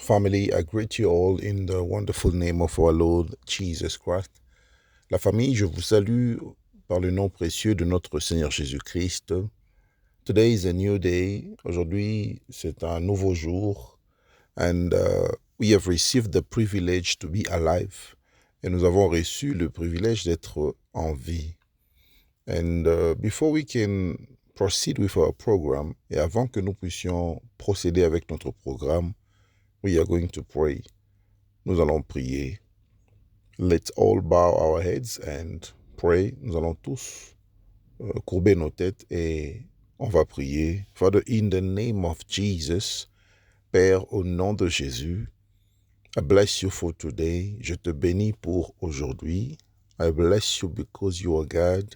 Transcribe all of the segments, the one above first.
Family, I greet you all in the wonderful name of our Lord Jesus Christ. La famille, je vous salue par le nom précieux de notre Seigneur Jésus-Christ. Today is a new day. Aujourd'hui, c'est un nouveau jour. And we have received the privilege to be alive. Et nous avons reçu le privilège d'être en vie. And before we can proceed with our program, et avant que nous puissions procéder avec notre programme, we are going to pray. Nous allons prier. Let's all bow our heads and pray. Nous allons tous courber nos têtes et on va prier. Father, in the name of Jesus, Père, au nom de Jésus, I bless you for today. Je te bénis pour aujourd'hui. I bless you because you are God.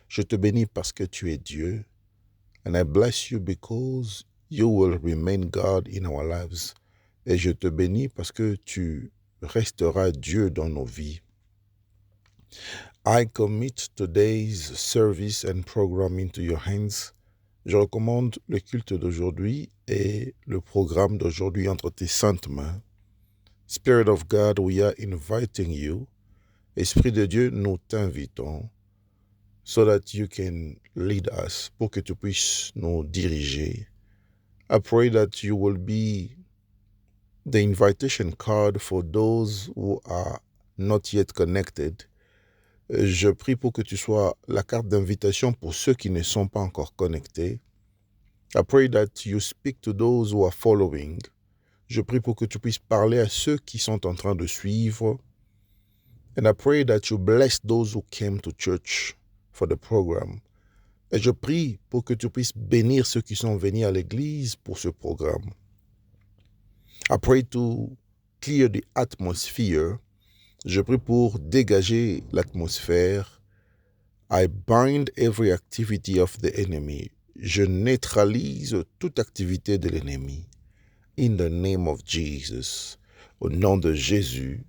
Je te bénis parce que tu es Dieu. And I bless you because you will remain God in our lives. Et je te bénis parce que tu resteras Dieu dans nos vies. I commit today's service and program into your hands. Je recommande le culte d'aujourd'hui et le programme d'aujourd'hui entre tes saintes mains. Spirit of God, we are inviting you. Esprit de Dieu, nous t'invitons so that you can lead us, pour que tu puisses nous diriger. I pray that you will be the invitation card for those who are not yet connected. Je prie pour que tu sois la carte d'invitation pour ceux qui ne sont pas encore connectés. I pray that you speak to those who are following. Je prie pour que tu puisses parler à ceux qui sont en train de suivre. And I pray that you bless those who came to church for the program. Et je prie pour que tu puisses bénir ceux qui sont venus à l'église pour ce programme. I pray to clear the atmosphere. Je prie pour dégager l'atmosphère. I bind every activity of the enemy. Je neutralise toute activité de l'ennemi. In the name of Jesus. Au nom de Jésus.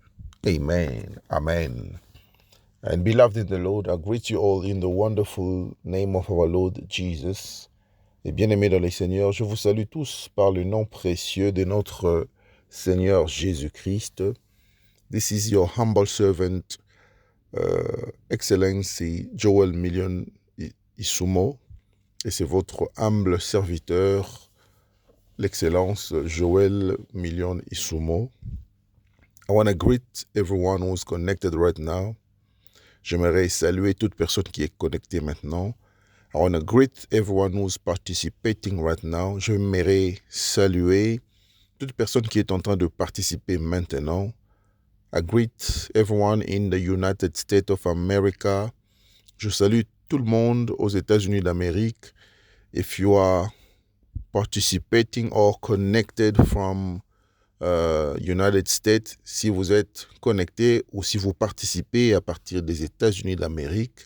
Amen. Amen. And beloved in the Lord, I greet you all in the wonderful name of our Lord Jesus. Et bien-aimés dans le Seigneur, je vous salue tous par le nom précieux de notre Seigneur Jésus-Christ. This is your humble servant, Excellency Joel Million Isumo. Et c'est votre humble serviteur, l'Excellence Joel Million Isumo. I want to greet everyone who's connected right now. J'aimerais saluer toute personne qui est connectée maintenant. I want to greet everyone who's participating right now. J'aimerais saluer toute personne qui est en train de participer maintenant. I greet everyone in the United States of America. Je salue tout le monde aux États-Unis d'Amérique. If you are participating or connected from United States, si vous êtes connecté ou si vous participez à partir des États-Unis d'Amérique,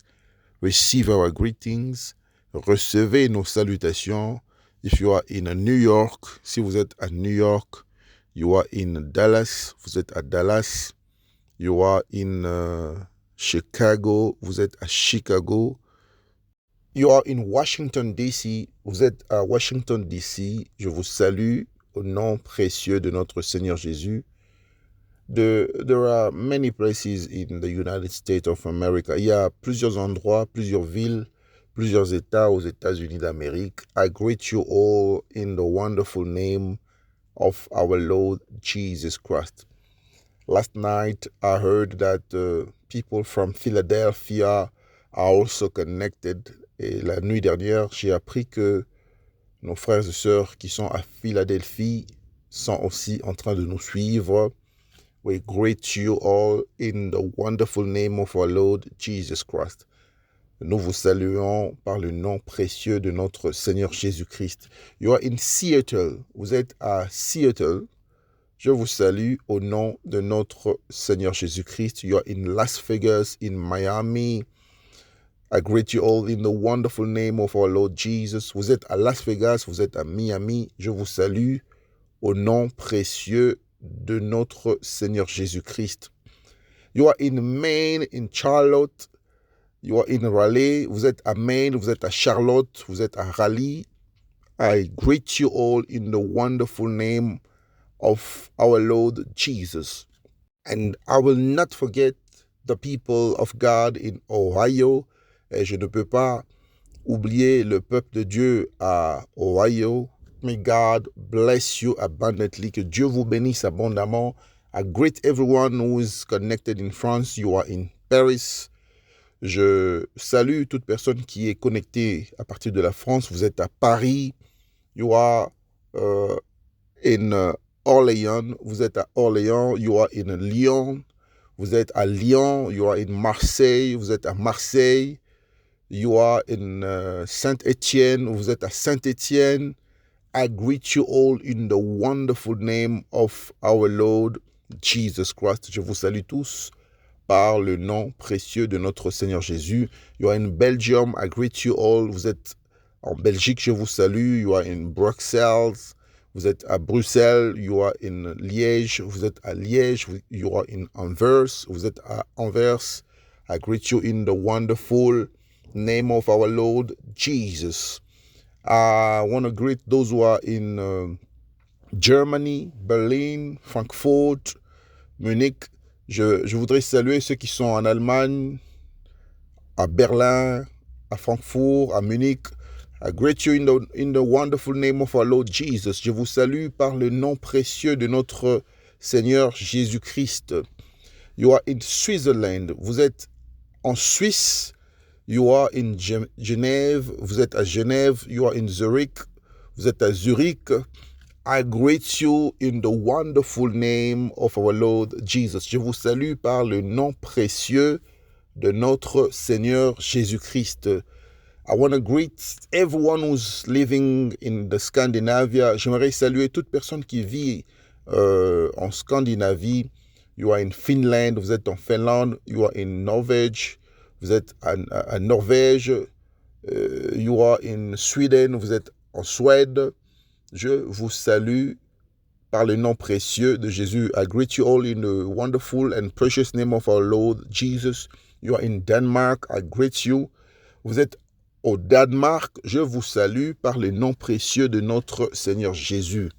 receive our greetings, recevez nos salutations. If you are in New York, si vous êtes à New York, you are in Dallas, vous êtes à Dallas, you are in Chicago, vous êtes à Chicago, you are in Washington DC, vous êtes à Washington DC, je vous salue au nom précieux de notre Seigneur Jésus. There are many places in the United States of America. Il y a plusieurs endroits, plusieurs villes, plusieurs États aux États-Unis d'Amérique. I greet you all in the wonderful name of our Lord Jesus Christ. Last night, I heard that people from Philadelphia are also connected. Et la nuit dernière, j'ai appris que nos frères et sœurs qui sont à Philadelphie sont aussi en train de nous suivre. We greet you all in the wonderful name of our Lord Jesus Christ. Nous vous saluons par le nom précieux de notre Seigneur Jésus-Christ. You are in Seattle. Vous êtes à Seattle. Je vous salue au nom de notre Seigneur Jésus-Christ. You are in Las Vegas, in Miami. I greet you all in the wonderful name of our Lord Jesus. Vous êtes à Las Vegas, vous êtes à Miami. Je vous salue au nom précieux de notre Seigneur Jésus-Christ. You are in Maine, in Charlotte. You are in Raleigh. Vous êtes à Maine, vous êtes à Charlotte, vous êtes à Raleigh. I greet you all in the wonderful name of our Lord Jesus. And I will not forget the people of God in Ohio. Et je ne peux pas oublier le peuple de Dieu à Ohio. May God bless you abundantly. Que Dieu vous bénisse abondamment. I greet everyone who is connected in France. You are in Paris. Je salue toute personne qui est connectée à partir de la France. Vous êtes à Paris. You are in Orléans. Vous êtes à Orléans. You are in Lyon. Vous êtes à Lyon. You are in Marseille. Vous êtes à Marseille. You are in Saint-Étienne. Vous êtes à Saint-Étienne. I greet you all in the wonderful name of our Lord Jesus Christ. Je vous salue tous par le nom précieux de notre Seigneur Jésus. You are in Belgium. I greet you all. Vous êtes en Belgique. Je vous salue. You are in Bruxelles. Vous êtes à Bruxelles. You are in Liège. Vous êtes à Liège. You are in Anvers. Vous êtes à Anvers. I greet you in the wonderful name of our Lord Jesus. I want to greet those who are in Germany, Berlin, Frankfurt, Munich. Je voudrais saluer ceux qui sont en Allemagne, à Berlin, à Francfort, à Munich. I greet you in the wonderful name of our Lord Jesus. Je vous salue par le nom précieux de notre Seigneur Jésus-Christ. You are in Switzerland. Vous êtes en Suisse. You are in Genève. Vous êtes à Genève. You are in Zurich. Vous êtes à Zurich. I greet you in the wonderful name of our Lord Jesus. Je vous salue par le nom précieux de notre Seigneur Jésus-Christ. I want to greet everyone who's living in the Scandinavia. J'aimerais saluer toute personne qui vit en Scandinavie. You are in Finland. Vous êtes en Finlande. You are in Norvège. Vous êtes à Norvège. You are in Sweden. Vous êtes en Suède. Je vous salue par le nom précieux de Jésus. I greet you all in the wonderful and precious name of our Lord Jesus. You are in Denmark. I greet you. Vous êtes au Danemark. Je vous salue par le nom précieux de notre Seigneur Jésus.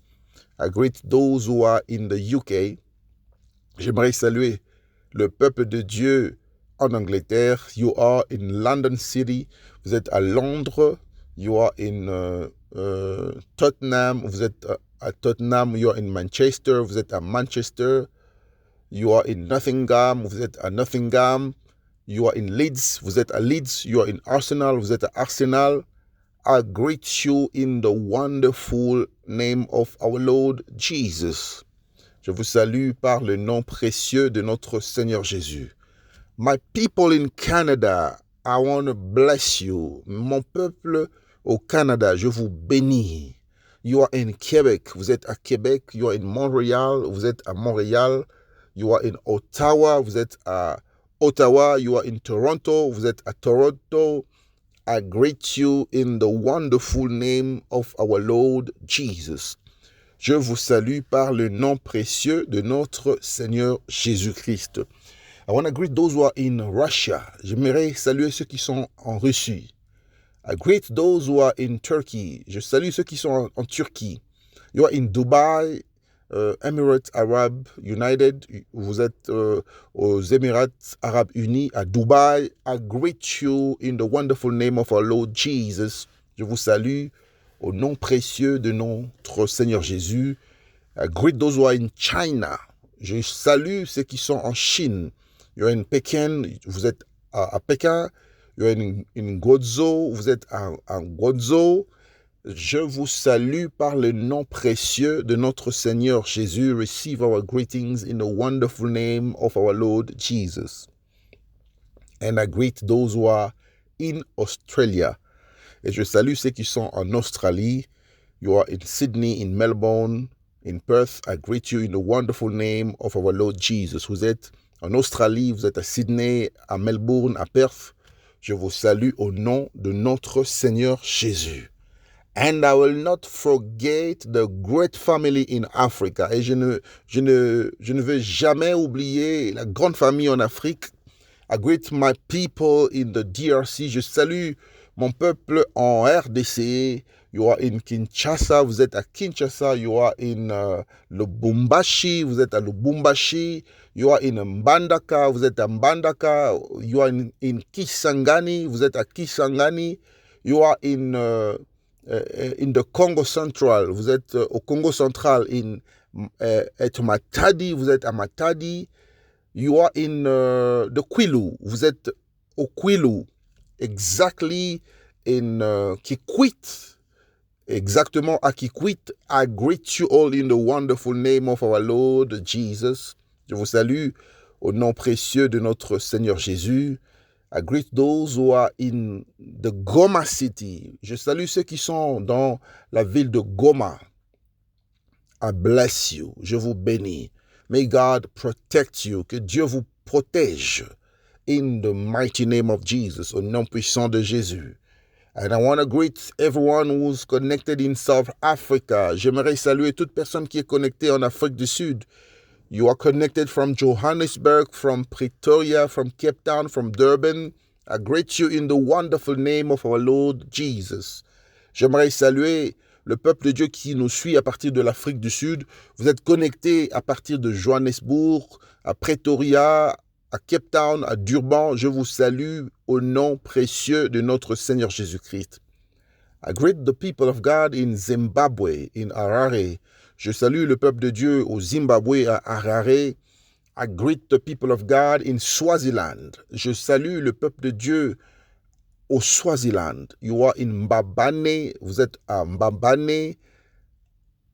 I greet those who are in the UK. J'aimerais saluer le peuple de Dieu en Angleterre. You are in London City. Vous êtes à Londres. You are in Tottenham. Vous êtes à Tottenham. You are in Manchester. Vous êtes à Manchester. You are in Nottingham. Vous êtes à Nottingham. You are in Leeds. Vous êtes à Leeds. You are in Arsenal. Vous êtes à Arsenal. I greet you in the wonderful name of our Lord Jesus. Je vous salue par le nom précieux de notre Seigneur Jésus. My people in Canada, I want to bless you. Mon peuple au Canada, je vous bénis. You are in Quebec, vous êtes à Québec. You are in Montreal, vous êtes à Montréal. You are in Ottawa, vous êtes à Ottawa. You are in Toronto, vous êtes à Toronto. I greet you in the wonderful name of our Lord Jesus. Je vous salue par le nom précieux de notre Seigneur Jésus-Christ. I want to greet those who are in Russia. J'aimerais saluer ceux qui sont en Russie. I greet those who are in Turkey. Je salue ceux qui sont en Turquie. You are in Dubai, Emirates Arab United. Vous êtes aux Émirats Arabes Unis, à Dubaï. I greet you in the wonderful name of our Lord Jesus. Je vous salue au nom précieux de notre Seigneur Jésus. I greet those who are in China. Je salue ceux qui sont en Chine. You're in Pékin, vous êtes à Pékin. You're in Guangzhou, vous êtes à Guangzhou. Je vous salue par le nom précieux de notre Seigneur Jésus. Receive our greetings in the wonderful name of our Lord Jesus. And I greet those who are in Australia. Et je salue ceux qui sont en Australie. You are in Sydney, in Melbourne, in Perth. I greet you in the wonderful name of our Lord Jesus. Vous êtes en Australie, vous êtes à Sydney, à Melbourne, à Perth. Je vous salue au nom de notre Seigneur Jésus. And I will not forget the great family in Africa. Et je ne vais jamais oublier la grande famille en Afrique. I greet my people in the DRC. Je salue mon peuple en RDC. you are in Kinshasa, vous êtes à Kinshasa, you are in Lubumbashi, vous êtes à Lubumbashi, you are in Mbandaka, vous êtes à Mbandaka, you are in Kisangani, vous êtes à Kisangani, you are in the Congo Central, vous êtes au Congo Central, at Matadi, vous êtes à Matadi, you are in the Kwilu, vous êtes au Kwilu, exactly in Kikwit, exactement à Kikwit. I greet you all in the wonderful name of our Lord Jesus. Je vous salue au nom précieux de notre Seigneur Jésus. I greet those who are in the Goma city. Je salue ceux qui sont dans la ville de Goma. I bless you. Je vous bénis. May God protect you. Que Dieu vous protège. In the mighty name of Jesus. Au nom puissant de Jésus. And I want to greet everyone who's connected in South Africa. J'aimerais saluer toute personne qui est connectée en Afrique du Sud. You are connected from Johannesburg, from Pretoria, from Cape Town, from Durban. I greet you in the wonderful name of our Lord Jesus. J'aimerais saluer le peuple de Dieu qui nous suit à partir de l'Afrique du Sud. Vous êtes connectés à partir de Johannesburg, à Pretoria, à Cape Town, à Durban. Je vous salue au nom précieux de notre Seigneur Jésus-Christ. I greet the people of God in Zimbabwe, in Harare. Je salue le peuple de Dieu au Zimbabwe, à Harare. I greet the people of God in Swaziland. Je salue le peuple de Dieu au Swaziland. You are in Mbabane. Vous êtes à Mbabane.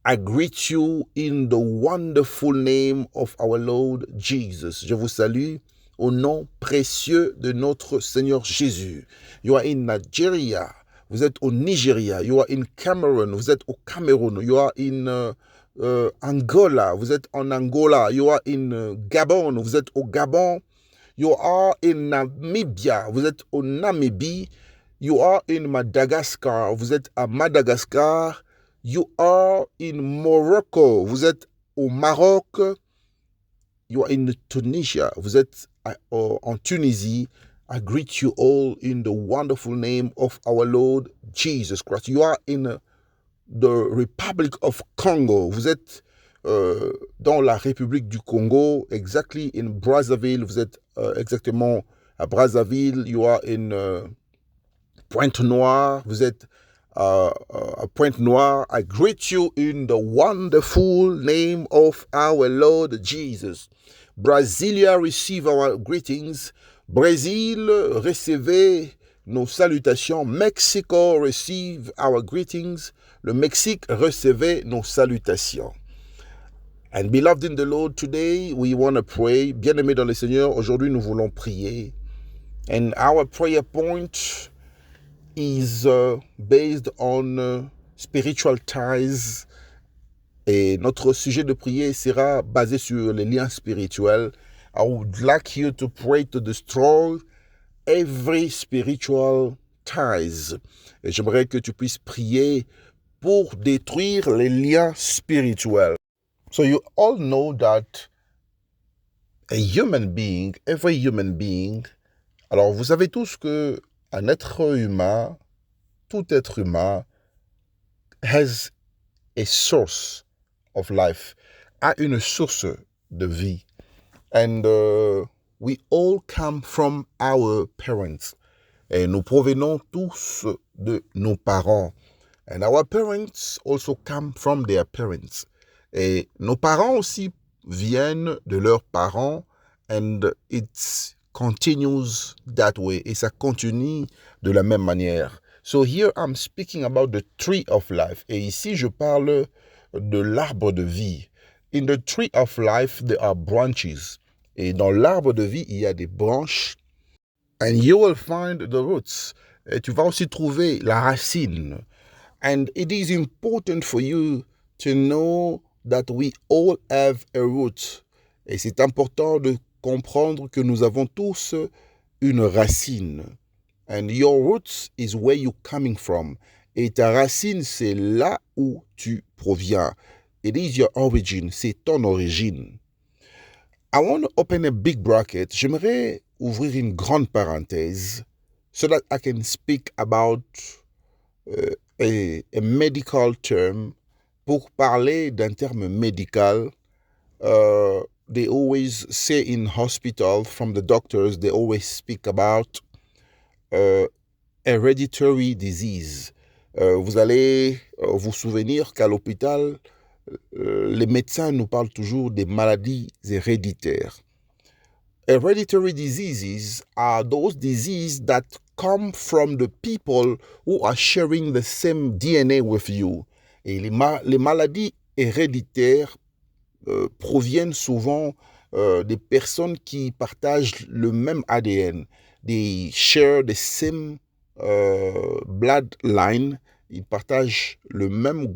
I greet you in the wonderful name of our Lord Jesus. Je vous salue au nom précieux de notre Seigneur Jésus. You are in Nigeria. Vous êtes au Nigeria. You are in Cameroon. Vous êtes au Cameroun. You are in Angola. Vous êtes en Angola. You are in Gabon. Vous êtes au Gabon. You are in Namibia. Vous êtes au Namibie. You are in Madagascar. Vous êtes à Madagascar. You are in Morocco. Vous êtes au Maroc. You are in Tunisia. Vous êtes en Tunisie. I greet you all in the wonderful name of our Lord Jesus Christ. You are in the Republic of Congo. Vous êtes dans la République du Congo, exactly in Brazzaville. Vous êtes exactement à Brazzaville. You are in Pointe-Noire. Vous êtes à Pointe-Noire. I greet you in the wonderful name of our Lord Jesus. Brasilia, receive our greetings. Brésil, recevez nos salutations. Mexico, receive our greetings. Le Mexique, recevez nos salutations. And beloved in the Lord, today we want to pray. Bien-aimés dans le Seigneur, aujourd'hui nous voulons prier. And our prayer point is based on spiritual ties. Et notre sujet de prière sera basé sur les liens spirituels. I would like you to pray to destroy every spiritual ties. Et j'aimerais que tu puisses prier pour détruire les liens spirituels. So you all know that a human being, every human being, alors vous savez tous que un être humain, tout être humain, has a source of life, a une source de vie. And we all come from our parents. Et nous provenons tous de nos parents. And our parents also come from their parents. Et nos parents aussi viennent de leurs parents. And it continues that way. Et ça continue de la même manière. So here I'm speaking about the tree of life. Et ici, je parle de l'arbre de vie. In the tree of life, there are branches. Et dans l'arbre de vie, il y a des branches. And you will find the roots. Et tu vas aussi trouver la racine. And it is important for you to know that we all have a root. Et c'est important de comprendre que nous avons tous une racine. And your roots is where you're coming from. Et ta racine, c'est là où tu proviens. It is your origin, c'est ton origine. I want to open a big bracket. J'aimerais ouvrir une grande parenthèse so that I can speak about a medical term, pour parler d'un terme médical, they always say in hospital, from the doctors, they always speak about hereditary disease. Vous allez vous souvenir qu'à l'hôpital, les médecins nous parlent toujours des maladies héréditaires. Hereditary diseases are those diseases that come from the people who are sharing the same DNA with you. Et les maladies héréditaires proviennent souvent des personnes qui partagent le même ADN. They share the same bloodline. Ils partagent le même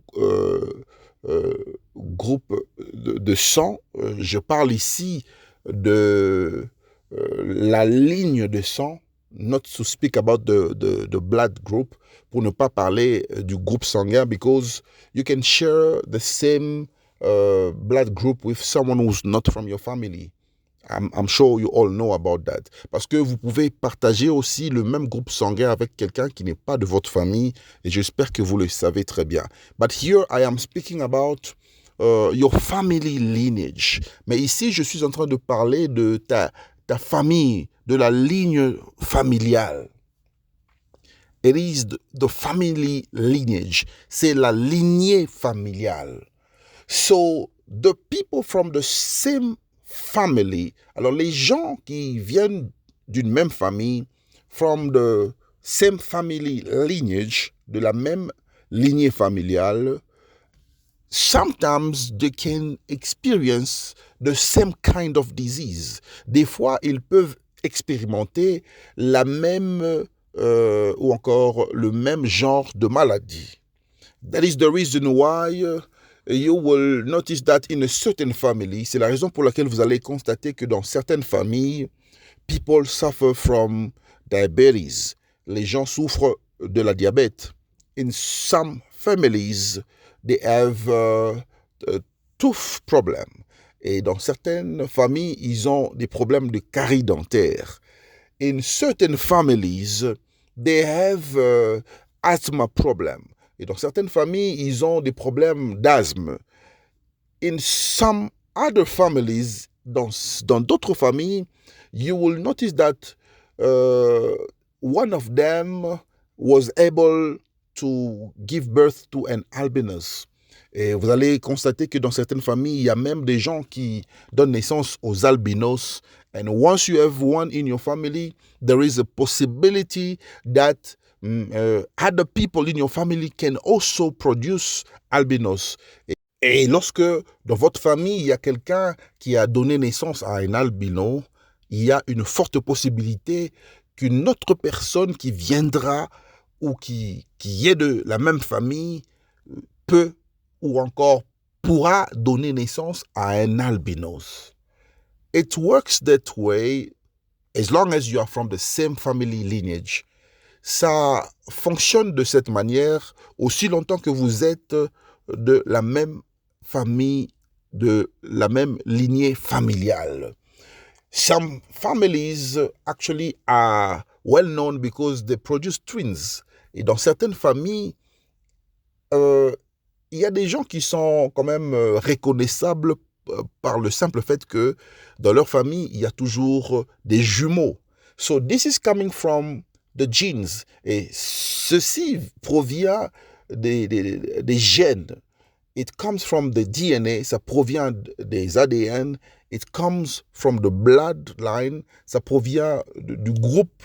groupe de sang. Je parle ici de la ligne de sang, not to speak about the blood group, pour ne pas parler du groupe sanguin, because you can share the same blood group with someone who's not from your family. I'm sure you all know about that. Parce que vous pouvez partager aussi le même groupe sanguin avec quelqu'un qui n'est pas de votre famille, et j'espère que vous le savez très bien. But here I am speaking about your family lineage. Mais ici, je suis en train de parler de ta famille, de la ligne familiale. It is the family lineage. C'est la lignée familiale. So, the people from the same family, alors les gens qui viennent d'une même famille, from the same family lineage, de la même lignée familiale, sometimes they can experience the same kind of disease. Des fois, ils peuvent expérimenter la même ou encore le même genre de maladie. That is the reason why you will notice that in a certain family, c'est la raison pour laquelle vous allez constater que dans certaines familles, people suffer from diabetes. Les gens souffrent de la diabète. In some families, they have a tooth problem. Et dans certaines familles, ils ont des problèmes de carie dentaire. In certain families, they have asthma problem. Et dans certaines familles, ils ont des problèmes d'asthme. In some other families, dans d'autres familles, you will notice that one of them was able to give birth to an albinos. Et vous allez constater que dans certaines familles, il y a même des gens qui donnent naissance aux albinos. And once you have one in your family, there is a possibility that other people in your family can also produce albinos. Et lorsque dans votre famille, il y a quelqu'un qui a donné naissance à un albino, il y a une forte possibilité qu'une autre personne qui viendra ou qui est de la même famille peut ou encore pourra donner naissance à un albinos. It works that way as long as you are from the same family lineage. Ça fonctionne de cette manière aussi longtemps que vous êtes de la même famille, de la même lignée familiale. Some families actually are well known because they produce twins. Et dans certaines familles, il y a des gens qui sont quand même reconnaissables par le simple fait que dans leur famille, il y a toujours des jumeaux. So this is coming from the genes. Et ceci provient des gènes. It comes from the DNA, ça provient des ADN. It comes from the bloodline, ça provient du groupe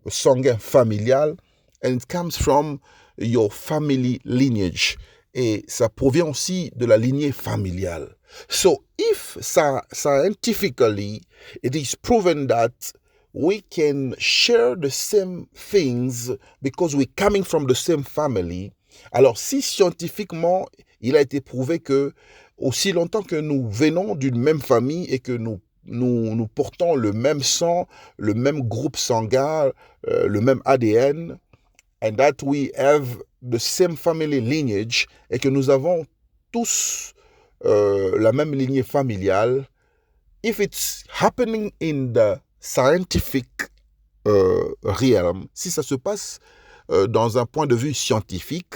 sanguin familial. And it comes from your family lineage. Et ça provient aussi de la lignée familiale. So if scientifically it is proven that we can share the same things because we're coming from the same family, alors si scientifiquement il a été prouvé que aussi longtemps que nous venons d'une même famille et que nous portons le même sang, le même groupe sanguin, le même ADN, and that we have the same family lineage, et que nous avons tous la même lignée familiale, if it's happening in the scientific realm, si ça se passe dans un point de vue scientifique,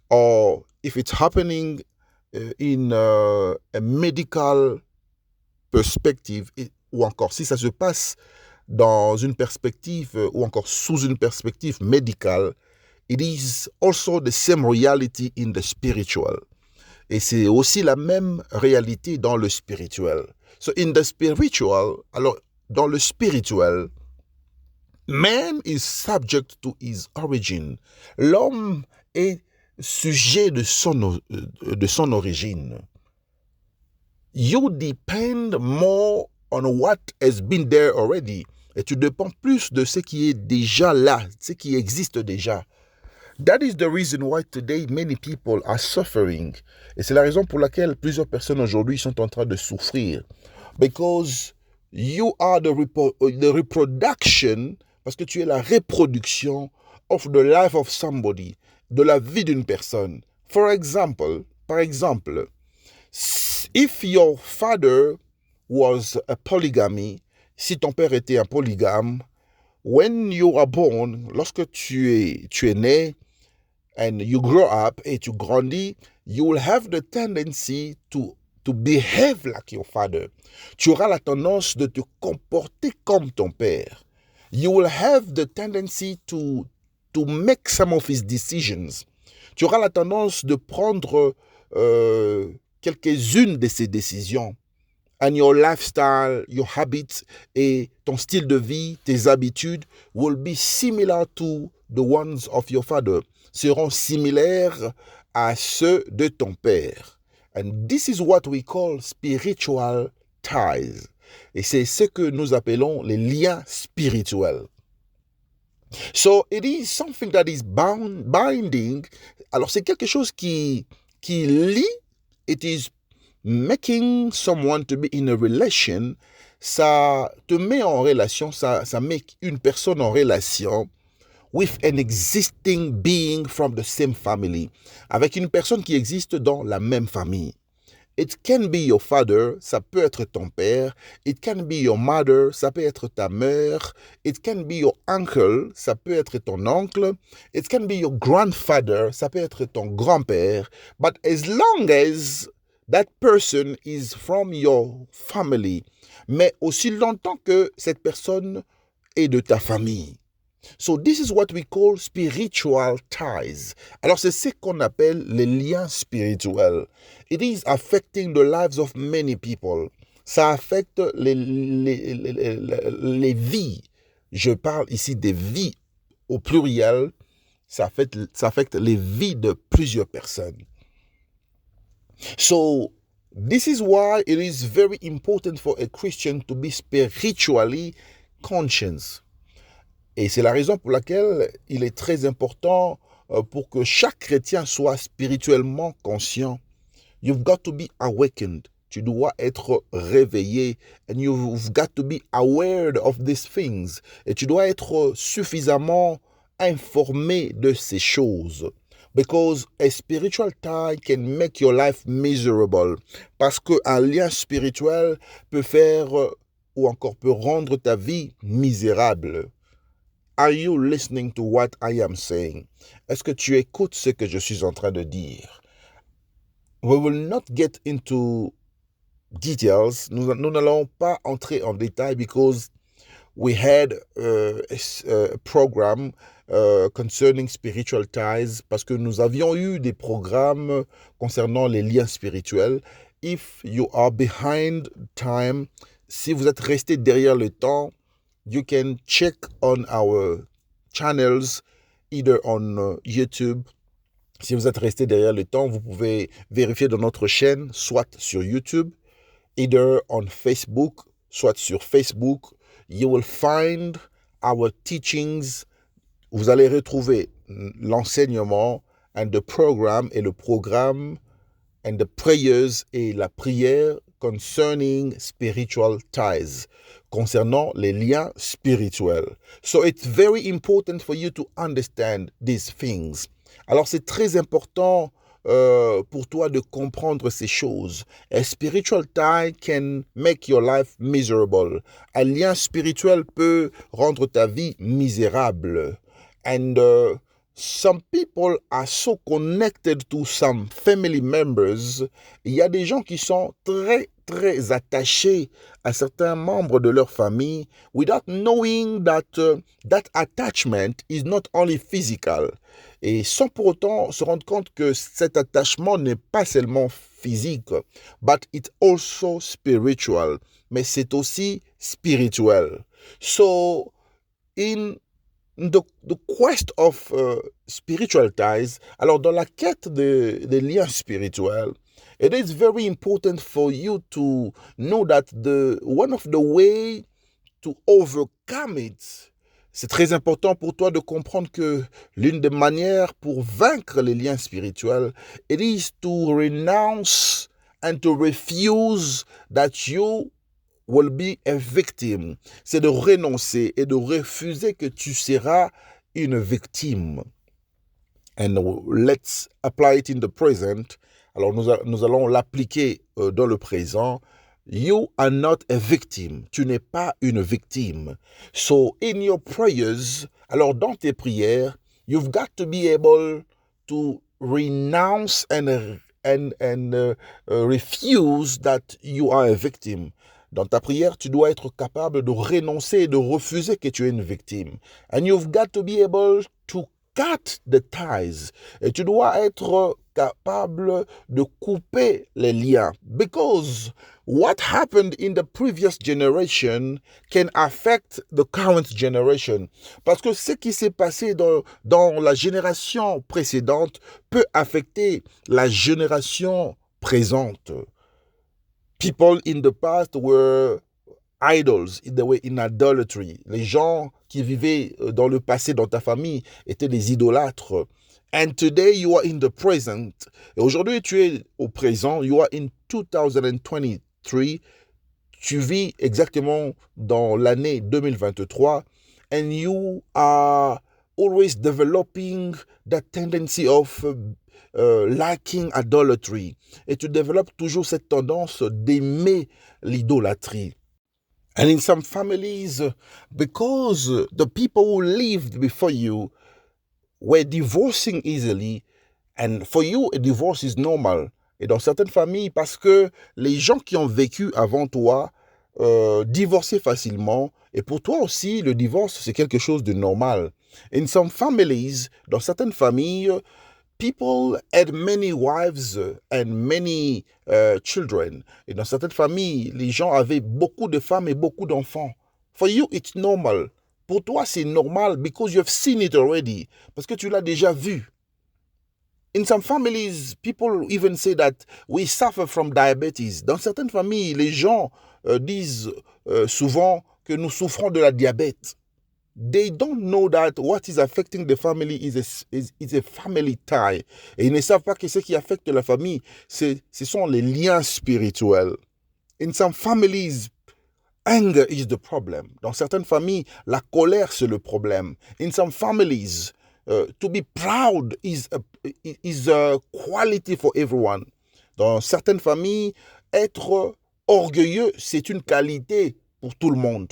or if it's happening in a medical perspective, ou encore si ça se passe dans une perspective ou encore sous une perspective médicale, it is also the same reality in the spiritual. Et c'est aussi la même réalité dans le spirituel. So in the spiritual, alors dans le spirituel, man is subject to his origin. L'homme est sujet de son origine. You depend more on what has been there already. Et tu dépends plus de ce qui est déjà là, ce qui existe déjà. That is the reason why today many people are suffering. Et c'est la raison pour laquelle plusieurs personnes aujourd'hui sont en train de souffrir. Because you are the reproduction, parce que tu es la reproduction of the life of somebody, de la vie d'une personne. Par exemple, if your father was a polygamy, si ton père était un polygame, when you are born, lorsque tu es né, and you grow up et tu grandis, you will have the tendency to behave like your father. Tu auras la tendance de te comporter comme ton père. You will have the tendency to make some of his decisions. Tu auras la tendance de prendre quelques-unes de ses décisions. And your lifestyle, your habits et ton style de vie, tes habitudes will be similar to the ones of your father. Seront similaires à ceux de ton père. And this is what we call spiritual ties. Et c'est ce que nous appelons les liens spirituels. So it is something that is binding. Alors c'est quelque chose qui lie. It is making someone to be in a relation. Ça te met en relation, ça met une personne en relation with an existing being from the same family, avec une personne qui existe dans la même famille. It can be your father, ça peut être ton père. It can be your mother, ça peut être ta mère. It can be your uncle, ça peut être ton oncle. It can be your grandfather, ça peut être ton grand-père. But as long as that person is from your family, mais aussi longtemps que cette personne est de ta famille. So this is what we call spiritual ties. Alors c'est ce qu'on appelle les liens spirituels. It is affecting the lives of many people. Ça affecte les vies. Je parle ici des vies au pluriel. Ça affecte les vies de plusieurs personnes. So this is why it is very important for a Christian to be spiritually conscious. Et c'est la raison pour laquelle il est très important pour que chaque chrétien soit spirituellement conscient. You've got to be awakened. Tu dois être réveillé. And you've got to be aware of these things. Et tu dois être suffisamment informé de ces choses. Because a spiritual tie can make your life miserable. Parce qu'un lien spirituel peut faire ou encore peut rendre ta vie misérable. Are you listening to what I am saying? Est-ce que tu écoutes ce que je suis en train de dire? We will not get into details. Nous n'allons pas entrer en détail because we had a program concerning spiritual ties, parce que nous avions eu des programmes concernant les liens spirituels. If you are behind time, si vous êtes resté derrière le temps, you can check on our channels, either on YouTube. Si vous êtes resté derrière le temps, vous pouvez vérifier dans notre chaîne, soit sur YouTube, either on Facebook, soit sur Facebook. You will find our teachings. Vous allez retrouver l'enseignement and the program et le programme and the prayers et la prière concerning spiritual ties, concernant les liens spirituels. So it's very important for you to understand these things. Alors c'est très important pour toi de comprendre ces choses. A spiritual tie can make your life miserable. Un lien spirituel peut rendre ta vie misérable. And some people are so connected to some family members. Il y a des gens qui sont très attachés à certains membres de leur famille without knowing that that attachment is not only physical. Et sans pour autant se rendre compte que cet attachement n'est pas seulement physique, but it's also spiritual. Mais c'est aussi spirituel. So, in the quest of spiritual ties, alors dans la quête des liens spirituels, it is very important for you to know that one of the way to overcome it, c'est très important pour toi de comprendre que l'une des manières pour vaincre les liens spirituels, it is to renounce and to refuse that you will be a victim. C'est de renoncer et de refuser que tu seras une victime. And let's apply it in the present. Alors nous allons l'appliquer dans le présent. You are not a victim. Tu n'es pas une victime. So in your prayers, alors dans tes prières, you've got to be able to renounce and refuse that you are a victim. Dans ta prière, tu dois être capable de renoncer et de refuser que tu es une victime. And you've got to be able to cut the ties. Et tu dois être capable de couper les liens. Because what happened in the previous generation can affect the current generation. Parce que ce qui s'est passé dans la génération précédente peut affecter la génération présente. People in the past were idols, they were in idolatry. Les gens qui vivaient dans le passé, dans ta famille, étaient des idolâtres. And today you are in the present. Et aujourd'hui, tu es au présent. You are in 2023. Tu vis exactement dans l'année 2023. And you are always developing that tendency of liking idolatry. Et tu développes toujours cette tendance d'aimer l'idolâtrie. And in some families, because the people who lived before you were divorcing easily, and for you, a divorce is normal. Et dans certaines familles, parce que les gens qui ont vécu avant toi divorçaient facilement, et pour toi aussi, le divorce, c'est quelque chose de normal. In some families, dans certaines familles, people had many wives and many children. Et dans certaines familles, les gens avaient beaucoup de femmes et beaucoup d'enfants. For you, it's normal. Pour toi, c'est normal because you have seen it already. Parce que tu l'as déjà vu. In some families, people even say that we suffer from diabetes. Dans certaines familles, les gens disent souvent que nous souffrons de la diabète. They don't know that what is affecting the family is a family tie. Et ils ne savent pas que ce qui affecte la famille, ce sont les liens spirituels. In some families, anger is the problem. Dans certaines familles, la colère, c'est le problème. In some families, to be proud is a quality for everyone. Dans certaines familles, être orgueilleux, c'est une qualité pour tout le monde.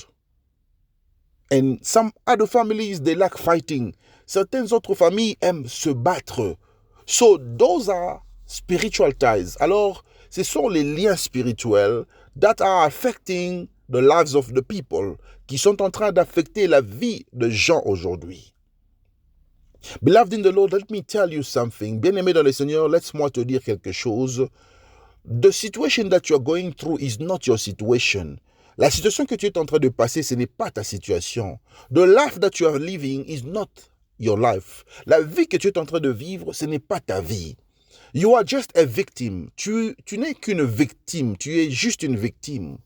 And some other families, they like fighting. Certaines autres familles aiment se battre. So those are spiritual ties. Alors, ce sont les liens spirituels that are affecting the lives of the people, qui sont en train d'affecter la vie de gens aujourd'hui. Beloved in the Lord, let me tell you something. Bien-aimé dans le Seigneur, laisse-moi te dire quelque chose. The situation that you are going through is not your situation. La situation que tu es en train de passer, ce n'est pas ta situation. The life that you are living is not your life. La vie que tu es en train de vivre, ce n'est pas ta vie. You are just a victim. Tu n'es qu'une victime. Tu es juste une victime.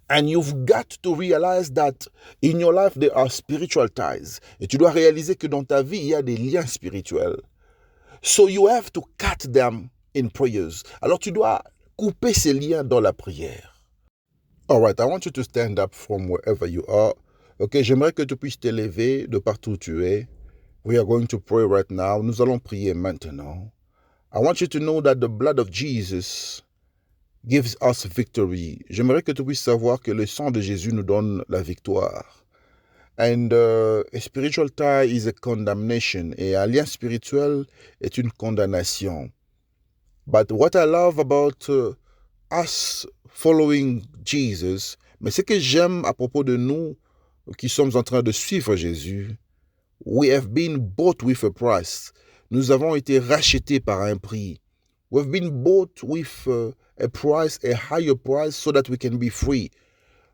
And you've got to realize that in your life there are spiritual ties. Et tu dois réaliser que dans ta vie, il y a des liens spirituels. So you have to cut them in prayers. Alors tu dois couper ces liens dans la prière. All right, I want you to stand up from wherever you are. Ok, j'aimerais que tu puisses t'élever de partout où tu es. We are going to pray right now. Nous allons prier maintenant. I want you to know that the blood of Jesus gives us victory. J'aimerais que tu puisses savoir que le sang de Jésus nous donne la victoire. And a spiritual tie is a condemnation. Et un lien spirituel est une condamnation. But what I love about us following Jesus, mais ce que j'aime à propos de nous qui sommes en train de suivre Jésus, we have been bought with a price. Nous avons été rachetés par un prix. We've been bought with a price, a higher price, so that we can be free.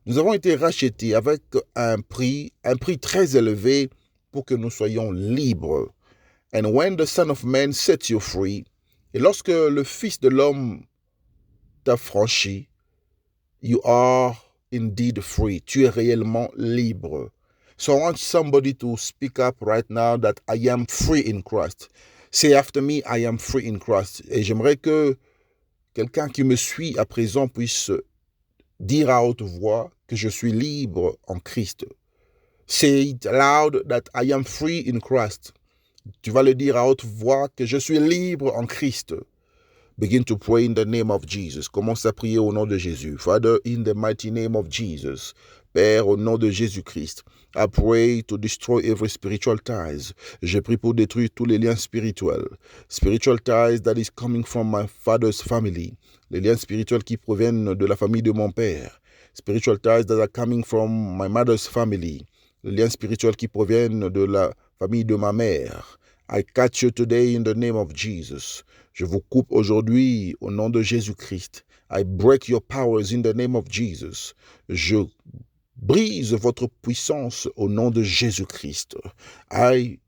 Nous avons été rachetés avec un prix très élevé pour que nous soyons libres. And when the Son of Man sets you free, et lorsque le Fils de l'homme t'a franchi, you are indeed free. Tu es réellement libre. So I want somebody to speak up right now that I am free in Christ. Say after me, I am free in Christ. Et j'aimerais que quelqu'un qui me suit à présent puisse dire à haute voix que je suis libre en Christ. Say it loud that I am free in Christ. Tu vas le dire à haute voix que je suis libre en Christ. Begin to pray in the name of Jesus. Commence à prier au nom de Jésus. Father, in the mighty name of Jesus. Père, au nom de Jésus-Christ, I pray to destroy every spiritual ties. Je prie pour détruire tous les liens spirituels. Spiritual ties that is coming from my father's family. Les liens spirituels qui proviennent de la famille de mon père. Spiritual ties that are coming from my mother's family. Les liens spirituels qui proviennent de la famille de ma mère. I catch you today in the name of Jesus. Je vous coupe aujourd'hui au nom de Jésus-Christ. I break your powers in the name of Jesus. Je brise votre puissance au nom de Jésus-Christ. I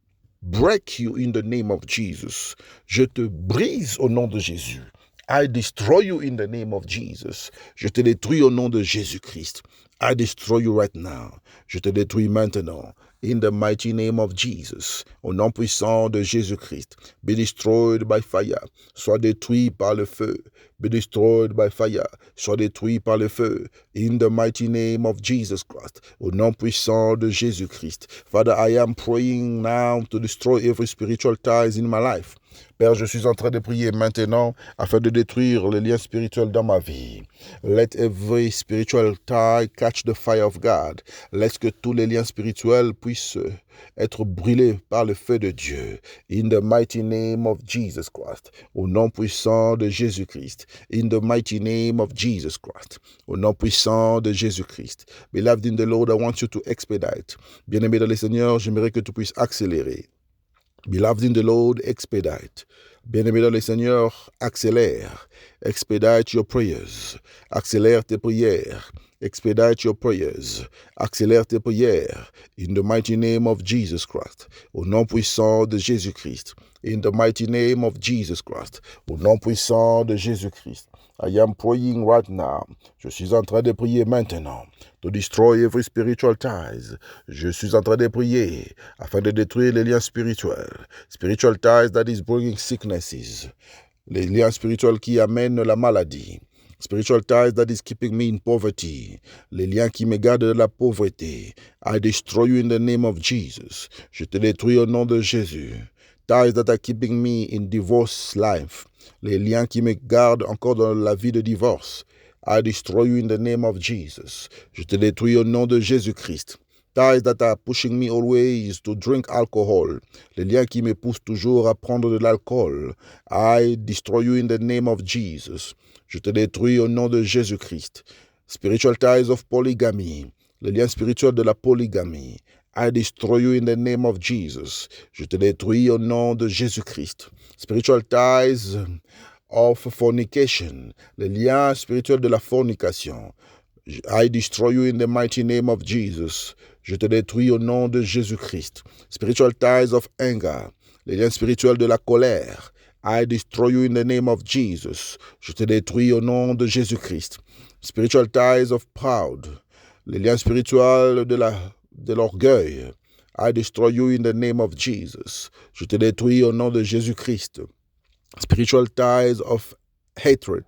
break you in the name of Jesus. Je te brise au nom de Jésus. I destroy you in the name of Jesus. Je te détruis au nom de Jésus-Christ. I destroy you right now. Je te détruis maintenant. In the mighty name of Jesus. Au nom puissant de Jésus-Christ. Be destroyed by fire. Sois détruit par le feu. Be destroyed by fire. Sois détruit par le feu. In the mighty name of Jesus Christ. Au nom puissant de Jésus-Christ. Father, I am praying now to destroy every spiritual ties in my life. Père, je suis en train de prier maintenant afin de détruire les liens spirituels dans ma vie. Let every spiritual tie catch the fire of God. Laisse que tous les liens spirituels puissent être brûlés par le feu de Dieu. In the mighty name of Jesus Christ. Au nom puissant de Jésus-Christ. In the mighty name of Jesus Christ. Au nom puissant de Jésus-Christ. Beloved in the Lord, I want you to expedite. Bien-aimé dans le Seigneur, j'aimerais que tu puisses accélérer. Beloved in the Lord, expedite. Bien-aimé dans le Seigneur, accélère. Expedite your prayers. Accélère tes prières. Expedite your prayers. Accélère tes prières. In the mighty name of Jesus Christ. Au nom puissant de Jésus-Christ. In the mighty name of Jesus Christ. Au nom puissant de Jésus-Christ. I am praying right now. Je suis en train de prier maintenant. To destroy every spiritual ties. Je suis en train de prier afin de détruire les liens spirituels. Spiritual ties that is bringing sicknesses. Les liens spirituels qui amènent la maladie. Spiritual ties that is keeping me in poverty. Les liens qui me gardent de la pauvreté. I destroy you in the name of Jesus. Je te détruis au nom de Jésus. Ties that are keeping me in divorce life. Les liens qui me gardent encore dans la vie de divorce. I destroy you in the name of Jesus. Je te détruis au nom de Jésus-Christ. Ties that are pushing me always to drink alcohol. Les liens qui me poussent toujours à prendre de l'alcool. I destroy you in the name of Jesus. Je te détruis au nom de Jésus-Christ. Spiritual ties of polygamy. Les liens spirituels de la polygamie. I destroy you in the name of Jesus. Je te détruis au nom de Jésus-Christ. Spiritual ties of fornication. Les liens spirituels de la fornication. I destroy you in the mighty name of Jesus. Je te détruis au nom de Jésus-Christ. Spiritual ties of anger. Les liens spirituels de la colère. I destroy you in the name of Jesus. Je te détruis au nom de Jésus-Christ. Spiritual ties of proud. Les liens spirituels de l'orgueil. I destroy you in the name of Jesus. Je te détruis au nom de Jésus-Christ. Spiritual ties of hatred.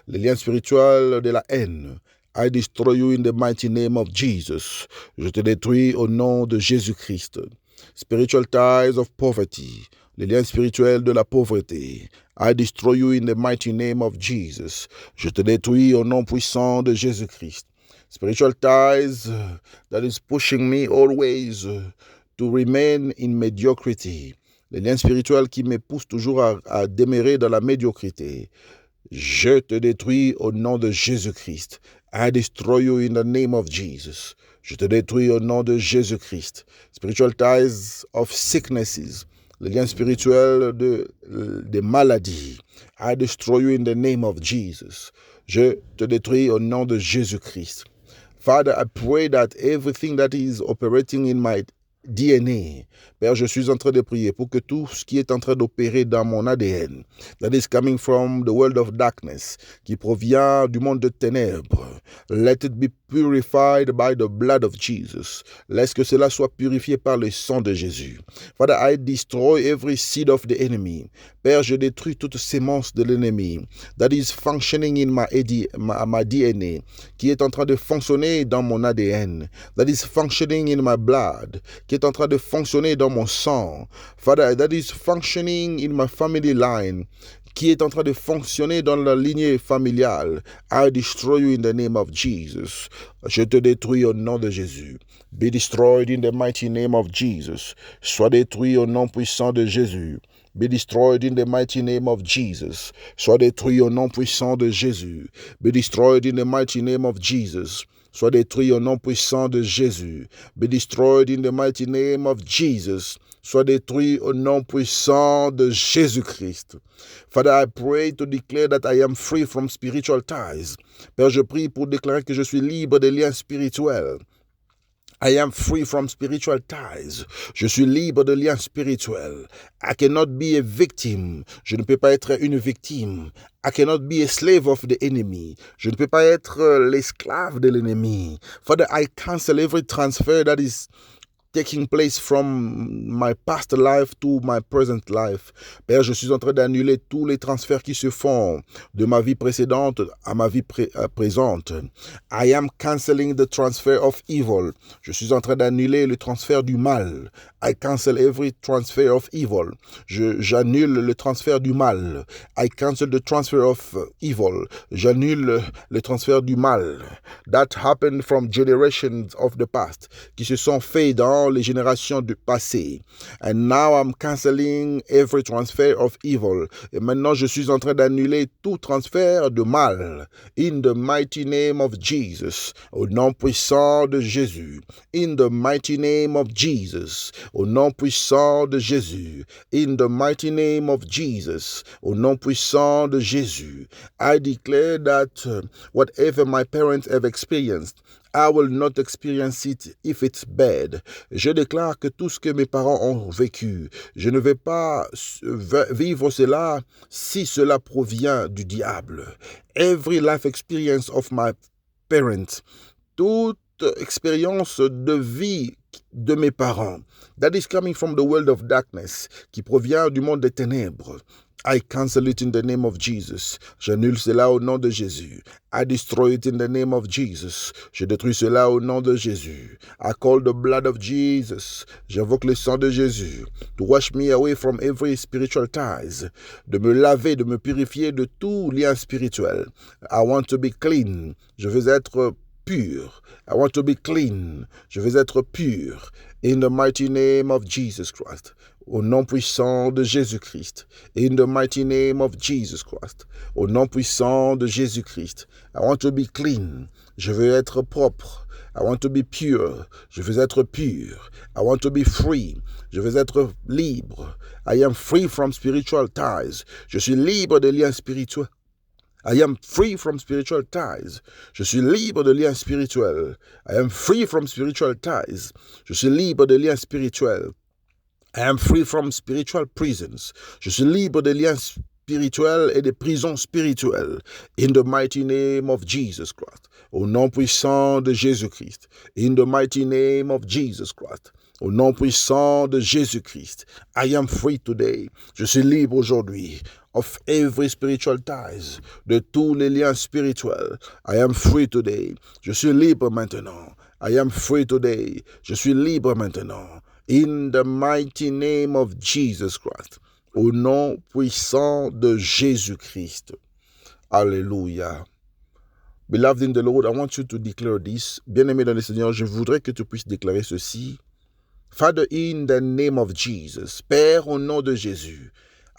Les liens spirituels de la haine. I destroy you in the mighty name of Jesus. Je te détruis au nom de Jésus-Christ. Spiritual ties of poverty. Les liens spirituels de la pauvreté. I destroy you in the mighty name of Jesus. Je te détruis au nom puissant de Jésus-Christ. Spiritual ties that is pushing me always to remain in mediocrity. Les liens spirituels qui me poussent toujours à demeurer dans la médiocrité. Je te détruis au nom de Jésus-Christ. I destroy you in the name of Jesus. Je te détruis au nom de Jésus-Christ. Spiritual ties of sicknesses. Les liens spirituels de maladies. I destroy you in the name of Jesus. Je te détruis au nom de Jésus-Christ. Father, I pray that everything that is operating in my DNA, Père, je suis en train de prier pour que tout ce qui est en train d'opérer dans mon ADN, that is coming from the world of darkness, qui provient du monde de ténèbres, let it be purified by the blood of Jesus. Laisse que cela soit purifié par le sang de Jésus. Father, I destroy every seed of the enemy. Père, je détruis toute sémence de l'ennemi that is functioning in my DNA, qui est en train de fonctionner dans mon ADN, that is functioning in my blood, qui est en train de fonctionner dans mon sang. Father, that is functioning in my family line, qui est en train de fonctionner dans la lignée familiale. I destroy you in the name of Jesus. Je te détruis au nom de Jésus. Be destroyed in the mighty name of Jesus. Sois détruit au nom puissant de Jésus. Be destroyed in the mighty name of Jesus. Sois détruit au nom puissant de Jésus. Be destroyed in the mighty name of Jesus. Sois détruit au nom puissant de Jésus. Be destroyed in the mighty name of Jesus. Sois détruit au nom puissant de Jésus-Christ. Father, I pray to declare that I am free from spiritual ties. Père, je prie pour déclarer que je suis libre des liens spirituels. I am free from spiritual ties. Je suis libre de liens spirituels. I cannot be a victim. Je ne peux pas être une victime. I cannot be a slave of the enemy. Je ne peux pas être l'esclave de l'ennemi. Father, I cancel every transfer that is taking place from my past life to my present life. Père, je suis en train d'annuler tous les transferts qui se font de ma vie précédente à ma vie présente. I am canceling the transfer of evil. Je suis en train d'annuler le transfert du mal. I cancel every transfer of evil. J'annule le transfert du mal. I cancel the transfer of evil. J'annule le transfert du mal. That happened from generations of the past, qui se sont faits dans les générations du passé. And now I'm canceling every transfer of evil. Et maintenant, je suis en train d'annuler tout transfert de mal. In the mighty name of Jesus. Au nom puissant de Jésus. In the mighty name of Jesus. Au nom puissant de Jésus. In the mighty name of Jesus. Au nom puissant de Jésus. I declare that whatever my parents have experienced, I will not experience it if it's bad. Je déclare que tout ce que mes parents ont vécu, je ne vais pas vivre cela si cela provient du diable. Every life experience of my parents, toute expérience de vie de mes parents, that is coming from the world of darkness, qui provient du monde des ténèbres, I cancel it in the name of Jesus. J'annule cela au nom de Jésus. I destroy it in the name of Jesus. Je détruis cela au nom de Jésus. I call the blood of Jesus. J'invoque le sang de Jésus to wash me away from every spiritual ties. De me laver, de me purifier de tout lien spirituel. I want to be clean. Je veux être pur. I want to be clean. Je veux être pur. In the mighty name of Jesus Christ. Au nom puissant de Jésus-Christ. In the mighty name of Jesus Christ. Au nom puissant de Jésus-Christ. I want to be clean. Je veux être propre. I want to be pure. Je veux être pur. I want to be free. Je veux être libre. I am free from spiritual ties. Je suis libre des liens spirituels. I am free from spiritual ties. Je suis libre de liens spirituels. I am free from spiritual ties. Je suis libre de liens spirituels. I am free from spiritual prisons. Je suis libre des liens spirituels et des prisons spirituelles. In the mighty name of Jesus Christ. Au nom puissant de Jésus-Christ. In the mighty name of Jesus Christ. Au nom puissant de Jésus-Christ. I am free today. Je suis libre aujourd'hui. Of every spiritual ties. De tous les liens spirituels. I am free today. Je suis libre maintenant. I am free today. Je suis libre maintenant. In the mighty name of Jesus Christ. Au nom puissant de Jésus-Christ. Alléluia. Beloved in the Lord, I want you to declare this. Bien-aimé dans le Seigneur, je voudrais que tu puisses déclarer ceci. Father, in the name of Jesus, Père, au nom de Jésus,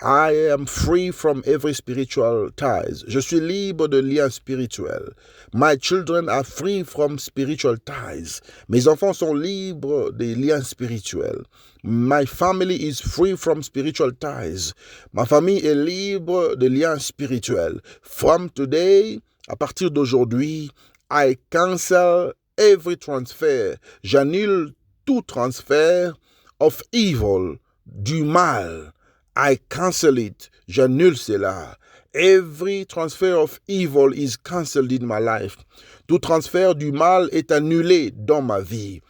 I am free from every spiritual ties. Je suis libre de liens spirituels. My children are free from spiritual ties. Mes enfants sont libres des liens spirituels. My family is free from spiritual ties. Ma famille est libre de liens spirituels. From today, à partir d'aujourd'hui, I cancel every transfer. J'annule tout transfert of evil, du mal. I cancel it. J'annule cela. Every transfer of evil is cancelled in my life. Tout transfert du mal est annulé dans ma vie.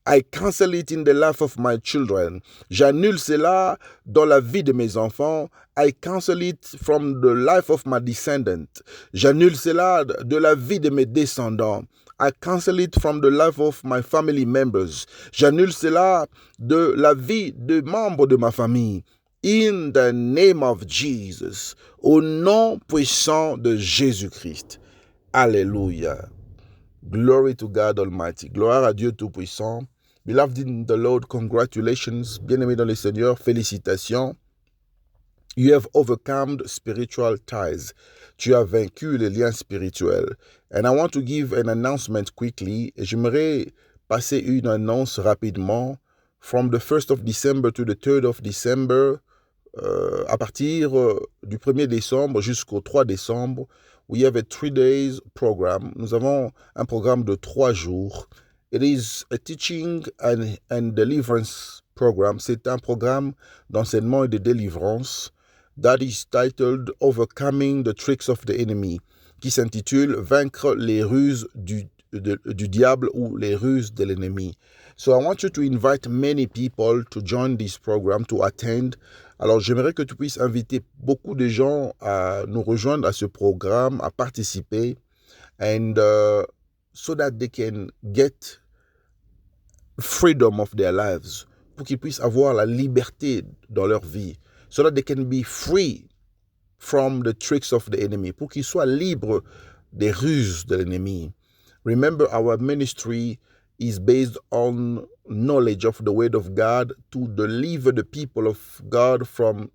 I cancel it in the life of my children. J'annule cela dans la vie de mes enfants. I cancel it from the life of my descendants. J'annule cela de la vie de mes descendants. I cancel it from the life of my family members. J'annule cela de la vie de membres de ma famille. In the name of Jesus. Au nom puissant de Jésus-Christ. Alléluia. Glory to God Almighty. Gloire à Dieu Tout-Puissant. Beloved in the Lord, congratulations. Bien-aimé dans le Seigneur, félicitations. You have overcome spiritual ties. Tu as vaincu les liens spirituels. And I want to give an announcement quickly. Et j'aimerais passer une annonce rapidement. From the 1st of December to the 3rd of December, à partir du 1er décembre jusqu'au 3 décembre, we have a 3 days program. Nous avons un programme de 3 jours. It is a teaching and deliverance program. C'est un programme d'enseignement et de délivrance that is titled Overcoming the Tricks of the Enemy, qui s'intitule Vaincre les ruses du diable ou les ruses de l'ennemi. So I want you to invite many people to join this program, to attend. Alors, j'aimerais que tu puisses inviter beaucoup de gens à nous rejoindre à ce programme, à participer, and so that they can get freedom of their lives, pour qu'ils puissent avoir la liberté dans leur vie, so that they can be free from the tricks of the enemy, pour qu'ils soient libres des ruses de l'ennemi. Remember, our ministry is based on knowledge of the word of God to deliver the people of God from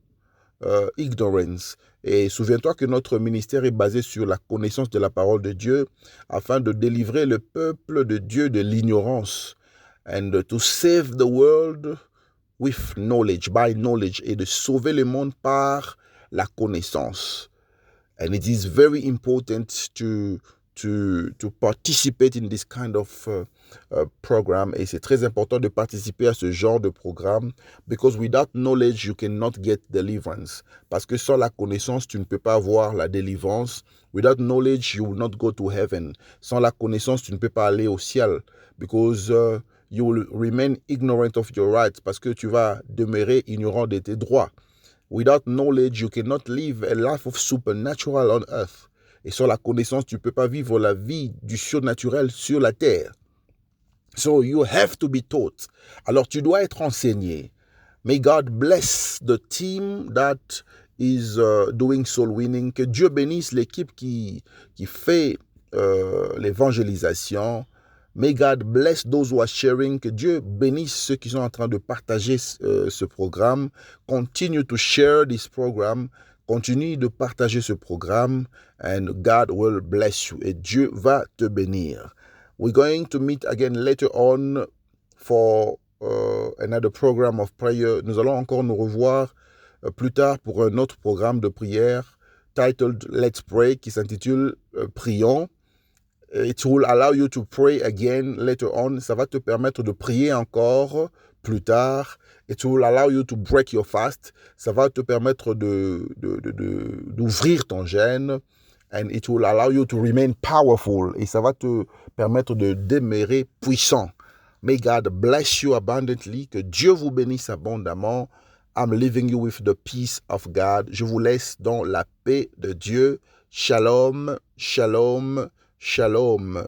ignorance. Et souviens-toi que notre ministère est basé sur la connaissance de la parole de Dieu afin de délivrer le peuple de Dieu de l'ignorance and to save the world with knowledge, by knowledge, et de sauver le monde par la connaissance. And it is very important to participate in this kind of program. Et c'est très important de participer à ce genre de programme, because without knowledge you cannot get deliverance. Parce que sans la connaissance tu ne peux pas avoir la délivrance. Without knowledge you will not go to heaven. Sans la connaissance tu ne peux pas aller au ciel, because you will remain ignorant of your rights, parce que tu vas demeurer ignorant de tes droits. Without knowledge you cannot live a life of supernatural on earth. Et sans la connaissance, tu ne peux pas vivre la vie du surnaturel sur la terre. So you have to be taught. Alors tu dois être enseigné. May God bless the team that is doing soul winning. Que Dieu bénisse l'équipe qui fait l'évangélisation. May God bless those who are sharing. Que Dieu bénisse ceux qui sont en train de partager ce programme. Continue to share this program. Continue de partager ce programme, and God will bless you. Et Dieu va te bénir. We're going to meet again later on for another program of prayer. Nous allons encore nous revoir plus tard pour un autre programme de prière titled Let's Pray, qui s'intitule Prions. It will allow you to pray again later on. Ça va te permettre de prier encore plus tard. It will allow you to break your fast. Ça va te permettre d'ouvrir ton jeûne. And it will allow you to remain powerful. Et ça va te permettre de demeurer puissant. May God bless you abundantly. Que Dieu vous bénisse abondamment. I'm leaving you with the peace of God. Je vous laisse dans la paix de Dieu. Shalom, shalom, shalom.